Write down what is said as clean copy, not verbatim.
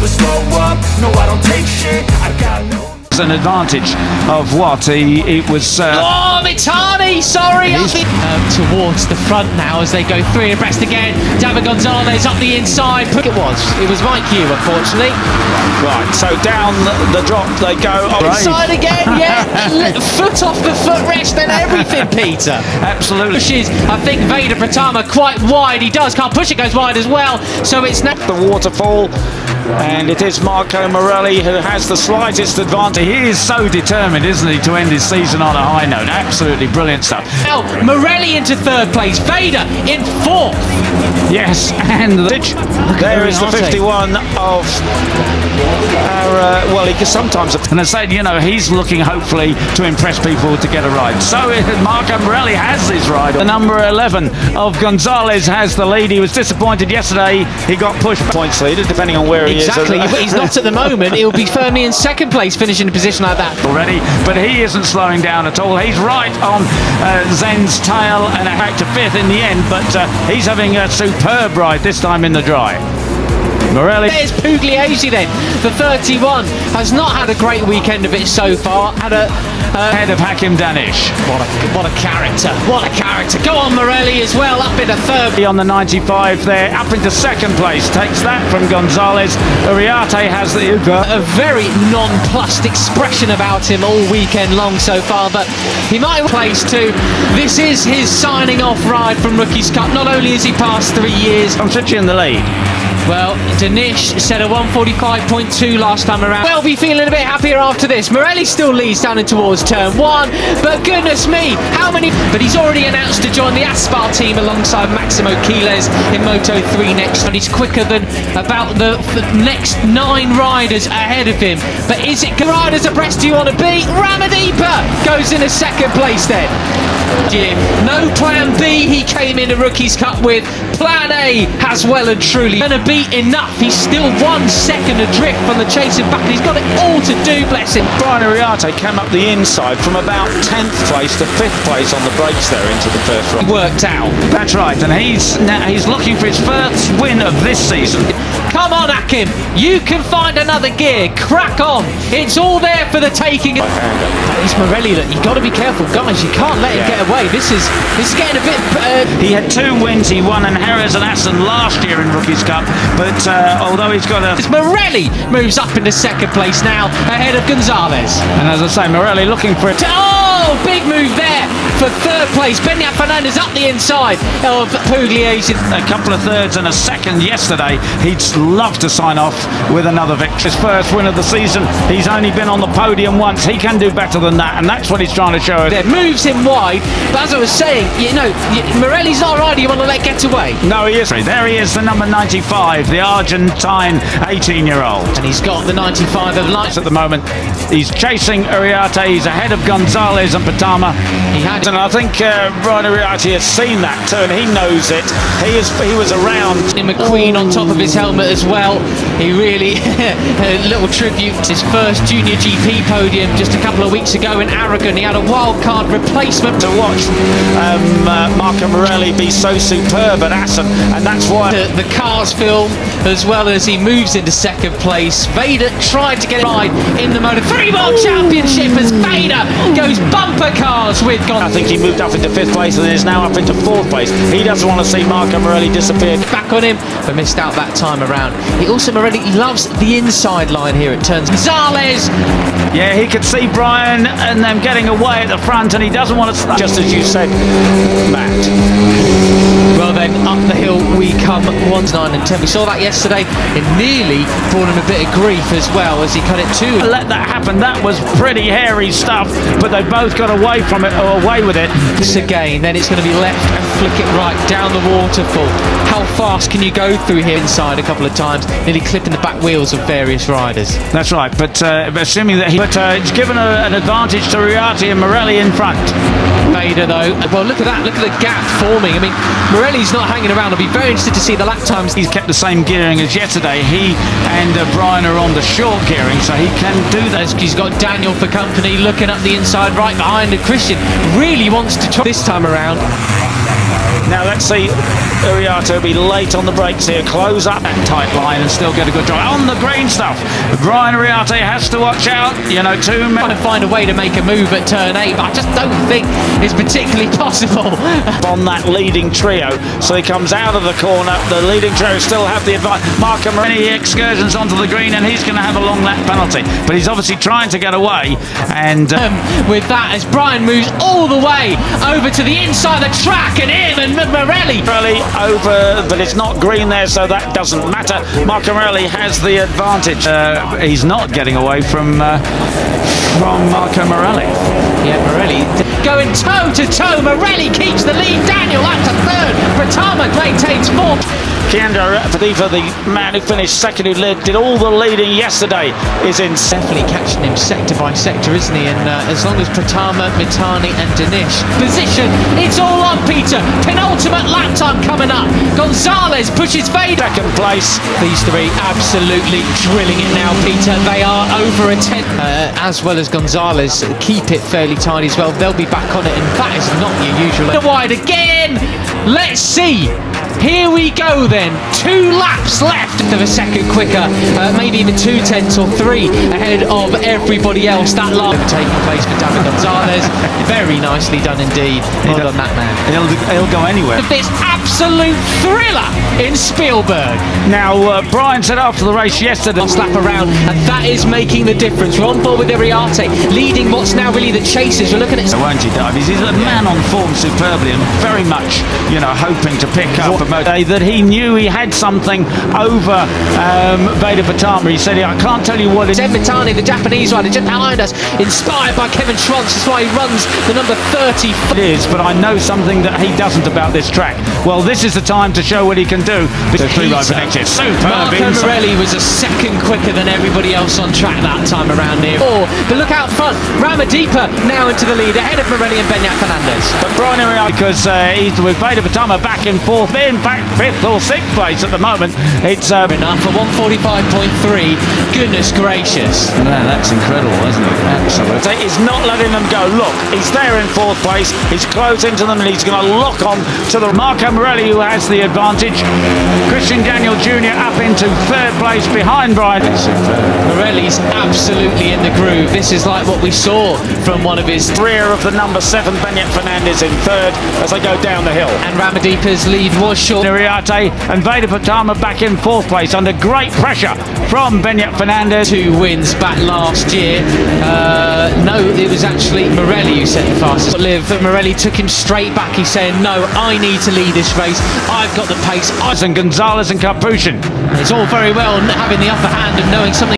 never slow up, no I don't take shit, I got no... An advantage of what it was. Oh, Mitani, sorry, towards the front now as they go three abreast again. David Gonzalez up the inside. It was Mike Hugh, unfortunately. Right, so down the drop they go. Inside again, yeah. Foot off the footrest and everything, Peter. Absolutely. Pushes, I think Veda Pratama quite wide. He can't push it, goes wide as well. So it's now the waterfall. And it is Marco Morelli who has the slightest advantage. He is so determined, isn't he, to end his season on a high note. Absolutely brilliant stuff. Now, Morelli into third place, Veda in fourth. Yes, and there is the 51 of our, well, he can sometimes... And I said, you know, he's looking hopefully to impress people to get a ride. So Marco Morelli has his ride. The number 11 of Gonzalez has the lead. He was disappointed yesterday. He got pushed back. Points leader, depending on where he is. Exactly, but he's not at the moment. He'll be firmly in second place, finishing in a position like that. Already, but he isn't slowing down at all. He's right on Zen's tail and back to fifth in the end, but he's having a superb ride this time in the dry. Morelli. There's Pugliese then. The 31 has not had a great weekend of it so far. Had a head of Hakim Danish. What a character. What a character. Go on, Morelli as well, up into third. On the 95 there, up into second place. Takes that from Gonzalez. Uriarte has the a very nonplussed expression about him all weekend long so far, but he might have place too. This is his signing off ride from Rookies Cup. Not only has he passed 3 years. I'm switching in the lead. Well, Danish set a 1:45.2 last time around. Well, be feeling a bit happier after this. Morelli still leads down in towards turn one, but goodness me, how many... But he's already announced to join the Aspar team alongside Maximo Quiles in Moto3 next. And he's quicker than about the next 9 riders ahead of him. But is it riders abreast do you want to be? Ramadipa goes in a second place then. No plan B he came into Rookies Cup with. Plan A has well and truly gonna be enough. He's still 1 second adrift from the chasing back. He's got it all to do, bless him. Brian Uriarte came up the inside from about 10th place to 5th place on the brakes there into the first run. Worked out. That's right, and he's looking for his first win of this season. Come on, Hakim, you can find another gear. Crack on. It's all there for the taking. It's Morelli that you've got to be careful, guys. You can't let him get away. This is getting a bit. He had 2 wins. He won in Jerez and Assen last year in Rookies Cup, but although he's got a... Morelli moves up into second place now, ahead of Gonzalez. And as I say, Morelli looking for it. Oh, big move there for third place. Benyat Fernandez up the inside of Pugliese. A couple of thirds and a second yesterday. He'd love to sign off with another victory. His first win of the season. He's only been on the podium once. He can do better than that, and that's what he's trying to show us. There moves him wide, but as I was saying, you know, Morelli's not a rider you want to let get away. No, he is. There he is, the number 95, the Argentine 18-year-old. And he's got the 95 of lights at the moment. He's chasing Uriarte. He's ahead of Gonzalez and Pratama. And I think Brian Uriarte has seen that too, and he knows it. He was around. McQueen on top of his helmet as well. He really a little tribute to his first junior GP podium just a couple of weeks ago in Aragon. He had a wild card replacement. To watch Marco Morelli be so superb at Assen, and that's why the cars film as well as he moves into second place. Veda tried to get a ride in the Moto3 World Championship as Veda goes bumper cars with I think he moved up into 5th place and is now up into 4th place. He doesn't want to see Marco Morelli disappear. Back on him, but missed out that time around. He also, Morelli loves the inside line here at turns. Gonzalez! Yeah, he could see Brian and them getting away at the front, and he doesn't want to... Just as you said, Matt. Well then, up the hill we come. 1, 9 and 10. We saw that yesterday. It nearly brought him a bit of grief as well as he cut it too. Let that happen. That was pretty hairy stuff, but they both got away from it, or away with it. This again, then it's going to be left and flick it right down the waterfall. How fast can you go through here inside a couple of times, nearly clipping the back wheels of various riders? That's right, but assuming that it's given an advantage to Uriarte and Morelli in front. Veda though, well look at that, look at the gap forming. I mean, Morelli's not hanging around. I'll be very interested to see the lap times. He's kept the same gearing as yesterday. He and Brian are on the short gearing, so he can do that. He's got Daniel for company, looking up the inside right behind, and Christian really wants to try this time around. Now let's see Uriarte be late on the brakes here, close up that tight line and still get a good drive on the green stuff. Brian Uriarte has to watch out, you know, Trying to find a way to make a move at turn 8, but I just don't think it's particularly possible. On that leading trio, so he comes out of the corner. The leading trio still have the advantage. Markham many excursions onto the green, and he's going to have a long lap penalty, but he's obviously trying to get away. And with that, as Brian moves all the way over to the inside of the track, and him and Morelli over, but it's not green there, so that doesn't matter. Markham has the advantage. He's not getting away from Marco Morelli. Yeah, Morelli going toe to toe. Morelli keeps the lead. Daniel up to third. Pratama maintains fourth. Kianda Fadifa, the man who finished second, who did all the leading yesterday, is in. Definitely catching him sector by sector, isn't he? And as long as Pratama, Mitani and Dinesh position, it's all on Peter. Penultimate lap time coming up. Gonzalez pushes Veda. Second place. These three absolutely drilling it now, Peter. They are over a 10. As well as Gonzalez, keep it fairly tidy as well. They'll be back on it, and that is not your usual. Wide again. Let's see. Here we go then, 2 laps left of a second quicker, maybe even 2/10 or 3 ahead of everybody else. That lap taking place for David Gonzalez. Very nicely done indeed. Well done, that man. He'll go anywhere. This absolute thriller in Spielberg. Now, Brian said after the race yesterday, last lap around, and that is making the difference. We're on board with Uriarte, leading what's now really the chasers. We're looking at. Won't he, Davies? He's a man on form superbly, and very much, you know, hoping to pick up a motor that he knew he had something over Veda Pratama. He said, I can't tell you what it is. Mitani, the Japanese rider, just behind us, inspired by Kevin Schwantz. That's why he runs the number 30. It is, but I know something that he doesn't about this track. Well, this is the time to show what he can do. Marco Morelli was a second quicker than everybody else on track that time around here. But look out front, Ramadipa now into the lead, ahead of Morelli and Benyat Fernandez. But Brian Uriarte, because he's with Veda Pratama back in fourth, in fact 5th or 6th place at the moment. It's enough for 145.3. Goodness gracious. Man, that's incredible, isn't it? Absolutely. He's not letting them go. Look, he's there in 4th place. He's close into them, and he's going to lock on to the Marco Morelli, who has the advantage. Christian Daniel Jr. up into 3rd place behind Brian. Morelli's absolutely in the groove. This is like what we saw from one of his rear of the number 7, Benyat Fernandez, in 3rd as they go down the hill. And Ramadipa's lead was short. Uriarte and Veda Pratama back in 4th place under great pressure from Benyat Fernandez. 2 wins back last year. No, it was actually Morelli who set the fastest. But Morelli took him straight back. He's saying, no, I need to lead this race. I've got the pace. And Gonzalez and Capuchin. It's all very well having the upper hand and knowing something.